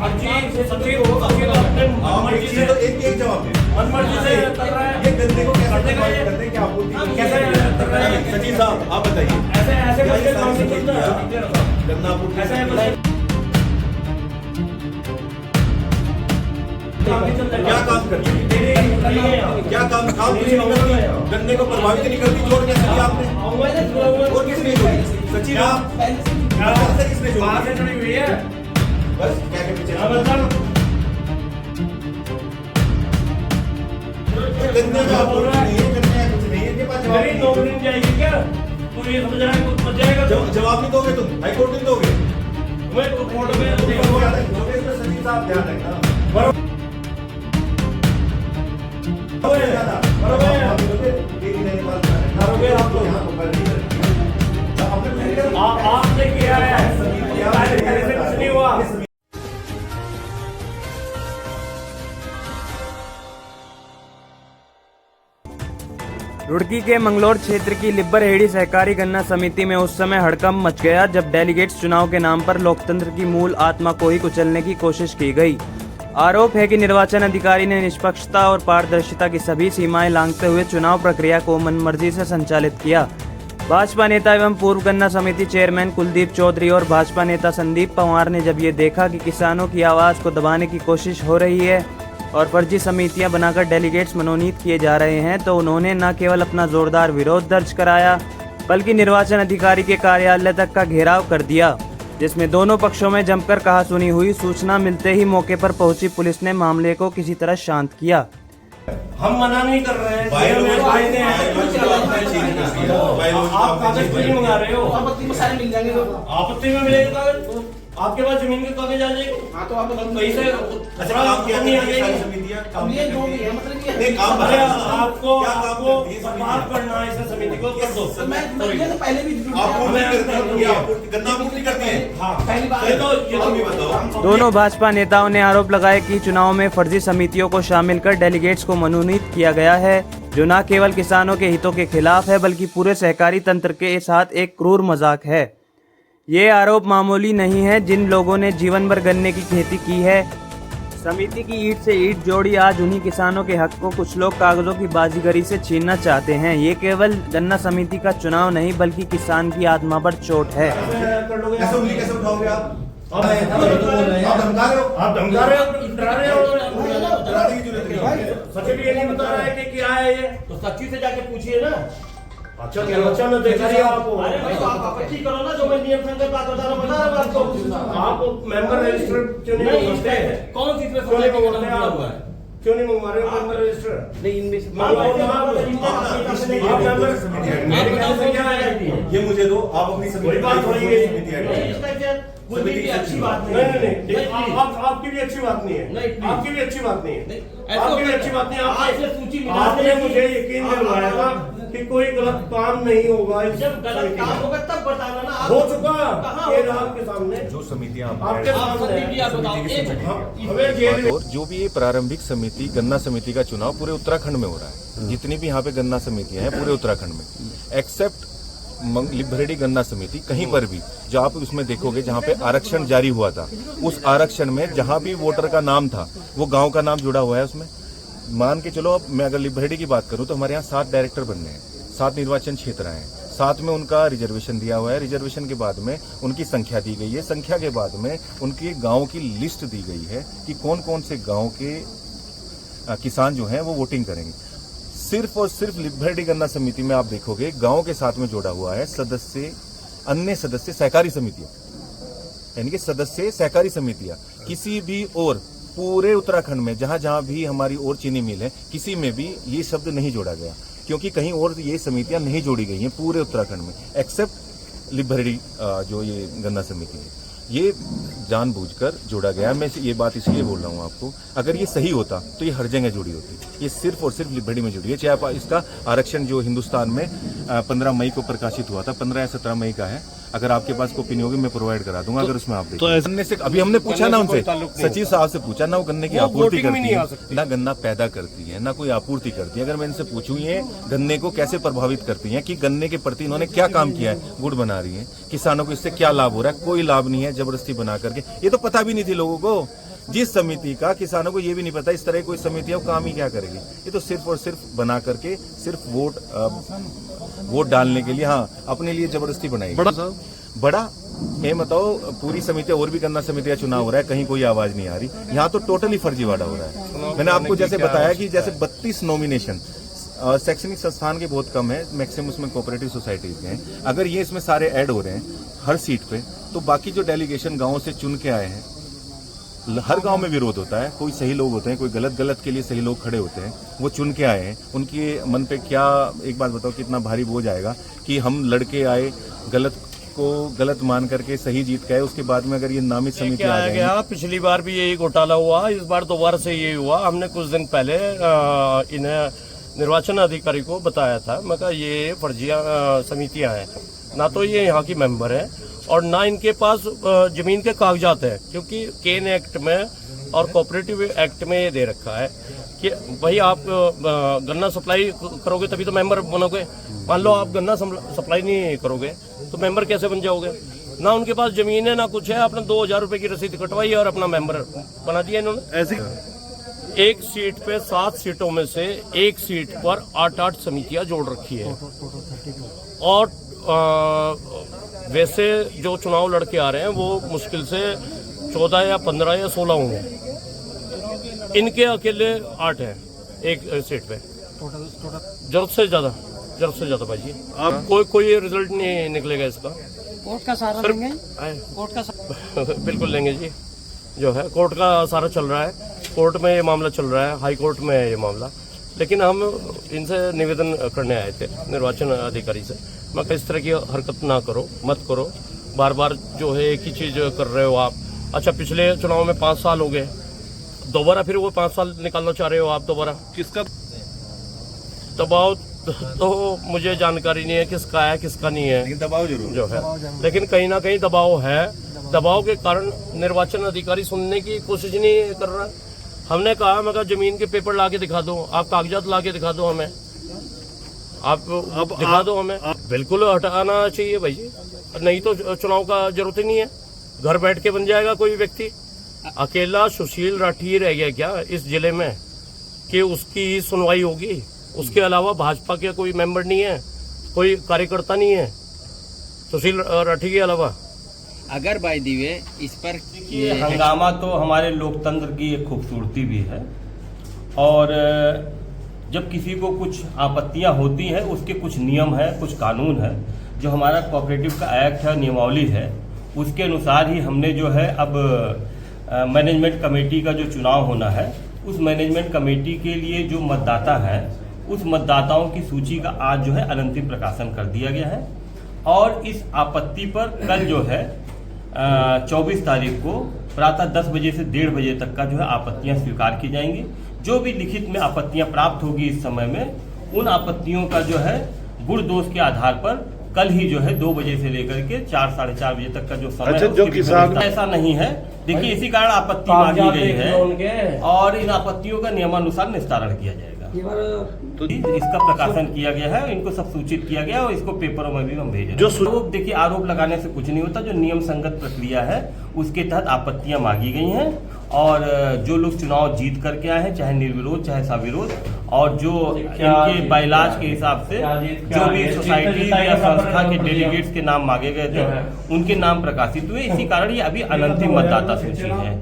एक जवाब दे। ये गन्ने को कैसे प्रभावित करते हैं, क्या आपूर्ति कैसे? सचिन साहब आप बताइए, गन्ना आपूर्ति क्या काम करती है, क्या काम कुछ नहीं करती, गन्ने को प्रभावित नहीं करती, जोड़ कैसे दिया आपने? और किसने जोड़ी? सचिन आप किसने जोड़ी है? बस क्या के पीछे गन्ने का आपूर्ति नहीं है, गन्ने का कुछ नहीं है, इनके पास जवाब नहीं। नौकरी नहीं जाएगी क्या? तू ये समझ रहा है कुछ बच जाएगा? जवाब नहीं दोगे तुम, हाई कोर्ट नहीं दोगे। मैं तो कोर्ट में सचिन साहब ध्यान रखना। आपने किया है, कुछ नहीं हुआ। रुड़की के मंगलौर क्षेत्र की लिब्बरहेड़ी सहकारी गन्ना समिति में उस समय हड़कंप मच गया जब डेलीगेट्स चुनाव के नाम पर लोकतंत्र की मूल आत्मा को ही कुचलने की कोशिश की गई। आरोप है कि निर्वाचन अधिकारी ने निष्पक्षता और पारदर्शिता की सभी सीमाएं लांघते हुए चुनाव प्रक्रिया को मनमर्जी से संचालित किया। भाजपा नेता एवं पूर्व गन्ना समिति चेयरमैन कुलदीप चौधरी और भाजपा नेता संदीप पंवार ने जब ये देखा कि किसानों की आवाज़ को दबाने की कोशिश हो रही है और फर्जी समितियां बनाकर डेलीगेट्स मनोनीत किए जा रहे हैं, तो उन्होंने न केवल अपना जोरदार विरोध दर्ज कराया बल्कि निर्वाचन अधिकारी के कार्यालय तक का घेराव कर दिया, जिसमें दोनों पक्षों में जमकर कहासुनी हुई। सूचना मिलते ही मौके पर पहुंची पुलिस ने मामले को किसी तरह शांत किया। हम मना नहीं कर रहे हैं, आप कागज क्यों नहीं मंगा रहे हो? आपत्ति में सारे मिल जाएंगे। आपत्ति में मिलेगा कागज, आपके पास जमीन के कागज आ जाएंगे। हाँ तो आप कहीं से काम किया नहीं आ जाएगी। अब ये जो भी है मतलब ये नहीं, काम अरे आपको आपको बर्बाद करना है इस समिति को, कर दो। मैं ये तो पहले भी गन्ना आपूर्ति करती है। हाँ पहली बात ये तो भी बताओ। दोनों भाजपा नेताओं ने आरोप लगाए कि चुनाव में फर्जी समितियों को शामिल कर डेलीगेट्स को मनोनीत किया गया है, जो न केवल किसानों के हितों के खिलाफ है बल्कि पूरे सहकारी तंत्र के साथ एक क्रूर मजाक है। ये आरोप मामूली नहीं है। जिन लोगों ने जीवन भर गन्ने की खेती की है, समिति की ईंट से ईंट जोड़ी, आज उन्हीं किसानों के हक को कुछ लोग कागजों की बाजीगरी से छीनना चाहते हैं। ये केवल गन्ना समिति का चुनाव नहीं बल्कि किसान की आत्मा पर चोट है। कैसे उंगली कैसे उठाओगे आप धमका रहे हो, आप धमका रहे हो, डरा रहे हो। डराने की जरूरत नहीं है। सचिन ये नहीं बता रहा है कि क्या है ये, तो सचिव से जाके पूछिए ना। अच्छा निर्वाचन में देखा रही आपको, अरे भाई तो आप आपत्ति करो ना, जो मैं नियम संगत बात बता रहा हूँ आपको। आप मेंबर रजिस्टर क्यों नहीं मंगवाते हैं? कौन सी इसमें क्यों नहीं मंगवाते हैं आप? क्यों नहीं मंगवा रहे हो मेंबर रजिस्टर? नहीं इनमें से ये मुझे दो, आप अपनी समिति बात हो रही अच्छी बात नहीं, आपकी भी अच्छी बात नहीं है, आपकी भी अच्छी बात नहीं है, आपकी भी अच्छी बात नहीं है। आपने मुझे यकीन दिलवाया था कि कोई गलत काम नहीं होगा। जब गलत काम होगा तब बताना ना। हो चुका ये आपके सामने, जो समितियां आपके सामने और जो भी ये प्रारंभिक समिति गन्ना समिति का चुनाव पूरे उत्तराखंड में हो रहा है, जितनी भी यहाँ पे गन्ना समितियां हैं पूरे उत्तराखंड में, एक्सेप्ट लिब्बरहेड़ी गन्ना समिति, कहीं पर भी जो आप उसमें देखोगे जहाँ पे आरक्षण जारी हुआ था, उस आरक्षण में जहाँ भी वोटर का नाम था वो गांव का नाम जुड़ा हुआ है उसमें। मान के चलो, अब मैं अगर लिब्बरहेड़ी की बात करूं तो हमारे यहाँ 7 डायरेक्टर बनने हैं, 7 निर्वाचन क्षेत्र हैं, 7 में उनका रिजर्वेशन दिया हुआ है। रिजर्वेशन के बाद में उनकी संख्या दी गई है, संख्या के बाद में उनके गाँव की लिस्ट दी गई है कि कौन कौन से गाँव के किसान जो हैं वो वोटिंग करेंगे। सिर्फ और सिर्फ लिब्बरहेड़ी गन्ना समिति में आप देखोगे गांव के साथ में जोड़ा हुआ है सदस्य, अन्य सदस्य सहकारी समितियां, यानी कि सदस्य सहकारी समितियां। किसी भी और पूरे उत्तराखंड में जहां जहां भी हमारी और चीनी मिल है, किसी में भी ये शब्द नहीं जोड़ा गया, क्योंकि कहीं और ये समितियां नहीं जोड़ी गई हैं पूरे उत्तराखंड में, एक्सेप्ट लिब्बरहेड़ी जो ये गन्ना समिति है, ये जानबूझकर जोड़ा गया। मैं ये बात इसलिए बोल रहा हूँ आपको, अगर ये सही होता तो ये हर जगह जुड़ी होती, ये सिर्फ और सिर्फ लिब्बरहेड़ी में जुड़ी है। चाहे आप इसका आरक्षण जो हिंदुस्तान में 15 मई को प्रकाशित हुआ था, 15 या 17 मई का है, अगर आपके पास कॉपी होगी मैं प्रोवाइड करा दूंगा। अगर उसमें आप देखो से अभी हमने पूछा ना उनसे, सचिव साहब से पूछा ना, वो गन्ने की आपूर्ति करती है ना, गन्ना पैदा करती है ना कोई आपूर्ति करती है। अगर मैं इनसे पूछूं ये गन्ने को कैसे प्रभावित करती है, कि गन्ने के प्रति इन्होंने क्या काम किया है, गुड़ बना रही है, किसानों को इससे क्या लाभ हो रहा है, कोई लाभ नहीं है, जबरदस्ती बना करके, ये तो पता भी नहीं थी लोगों को। जिस समिति का किसानों को ये भी नहीं पता इस तरह की कोई समिति है वो काम ही क्या करेगी। ये तो सिर्फ और सिर्फ बना करके सिर्फ वोट डालने के लिए, हाँ, अपने लिए जबरदस्ती बनाई। बड़ा मैं बताओ, पूरी समिति और भी गन्ना समिति का चुनाव हो रहा है, कहीं कोई आवाज नहीं आ रही। यहाँ तो टोटली फर्जीवाड़ा हो रहा है। मैंने आपको जैसे बताया कि जैसे 32 नॉमिनेशन शैक्षणिक संस्थान के बहुत कम है, मैक्सिमम उसमें कोऑपरेटिव सोसाइटीज के हैं। अगर ये इसमें सारे ऐड हो रहे हैं हर सीट पे, तो बाकी जो डेलीगेशन गाँव से चुन के आए हैं, हर गांव में विरोध होता है। कोई सही लोग होते हैं, कोई गलत के लिए सही लोग खड़े होते हैं, वो चुन के आए हैं। उनके मन पे क्या, एक बात बताओ, कितना भारी बोझ आएगा कि हम लड़के आए, गलत को गलत मान करके सही जीत के आए, उसके बाद में अगर ये नामित समिति आ गया। पिछली बार भी यही घोटाला हुआ, इस बार दोबारा से ये हुआ। हमने कुछ दिन पहले इन्हें निर्वाचन अधिकारी को बताया था, मैं कहा ये फर्जिया समितियां हैं, ना तो ये यहाँ की मेंबर है और ना इनके पास जमीन के कागजात है, क्योंकि केन एक्ट में और कोऑपरेटिव एक्ट में ये दे रखा है कि भाई आप गन्ना सप्लाई करोगे तभी तो मेंबर बनोगे। मान लो आप गन्ना सप्लाई नहीं करोगे तो मेंबर कैसे बन जाओगे? ना उनके पास जमीन है ना कुछ है, आपने 2000 रुपए की रसीद कटवाई और अपना मेंबर बना दिया इन्होंने। ऐसे एक सीट पे 7 सीटों में से एक सीट पर 8-8 समितियां जोड़ रखी है और वैसे जो चुनाव लड़के आ रहे हैं वो मुश्किल से 14 या 15 या 16 होंगे, इनके अकेले 8 हैं एक सीट पे। जरूरत से ज्यादा भाई आप कोई रिजल्ट नहीं निकलेगा इसका। कोर्ट का सहारा लेंगे? कोर्ट का बिल्कुल लेंगे जी। जो है कोर्ट का सारा चल रहा है, कोर्ट में ये मामला चल रहा है, हाई कोर्ट में है ये मामला। लेकिन हम इनसे निवेदन करने आए थे निर्वाचन अधिकारी से, मैं इस तरह की हरकत ना करो, मत करो, बार बार जो है एक ही चीज कर रहे हो आप। अच्छा, पिछले चुनाव में 5 साल हो गए, दोबारा फिर वो 5 साल निकालना चाह रहे हो आप दोबारा। किसका दबाव तो मुझे जानकारी नहीं है किसका है किसका नहीं है, लेकिन दबाव जरूर जो है, लेकिन कहीं ना कहीं दबाव है। दबाव के कारण निर्वाचन अधिकारी सुनने की कोशिश नहीं कर रहा। हमने कहा, मैं कहा जमीन के पेपर ला के दिखा दो, आप कागजात ला के दिखा दो हमें, आप दिखा दो हमें। बिल्कुल हटाना चाहिए भाई जी, नहीं तो चुनाव का जरूरत ही नहीं है। घर बैठ के बन जाएगा कोई व्यक्ति। अकेला सुशील राठी रह गया क्या इस जिले में कि उसकी ही सुनवाई होगी? उसके अलावा भाजपा के कोई मेंबर नहीं है, कोई कार्यकर्ता नहीं है सुशील राठी के अलावा। अगर बाय दी वे इस पर ये हंगामा तो हमारे लोकतंत्र की एक खूबसूरती भी है, और जब किसी को कुछ आपत्तियां होती हैं उसके कुछ नियम है, कुछ कानून है। जो हमारा कोऑपरेटिव का एक्ट है, नियमावली है, उसके अनुसार ही हमने जो है अब मैनेजमेंट कमेटी का जो चुनाव होना है, उस मैनेजमेंट कमेटी के लिए जो मतदाता है, उस मतदाताओं की सूची का आज जो है अनंतिम प्रकाशन कर दिया गया है। और इस आपत्ति पर कल जो है 24 तारीख को प्रातः 10 बजे से 1:30 बजे तक का जो है आपत्तियां स्वीकार की जाएंगी। जो भी लिखित में आपत्तियां प्राप्त होगी इस समय में, उन आपत्तियों का जो है गुण दोष के आधार पर कल ही जो है 2 बजे से लेकर के 4 साढ़े 4 बजे तक का जो समय है, जो किसान ऐसा नहीं है। देखिए, इसी कारण आपत्ति मांगी गई है और इन आपत्तियों का नियमानुसार निस्तारण किया जाएगा। तो इसका प्रकाशन किया गया है, इनको सब सूचित किया गया और इसको पेपरों में भी हम भेजे। जो देखिए, आरोप लगाने से कुछ नहीं होता, जो नियम संगत प्रक्रिया है उसके तहत आपत्तियां मांगी गई हैं। और जो लोग चुनाव जीत करके आए हैं, चाहे निर्विरोध चाहे सविरोध, और जो इनके बाइलाज के हिसाब से जो भी सोसाइटी या संस्था के डेलीगेट्स के नाम मांगे गए थे, उनके नाम प्रकाशित हुए। इसी कारण ये अभी अनंतिम मतदाता सूची है।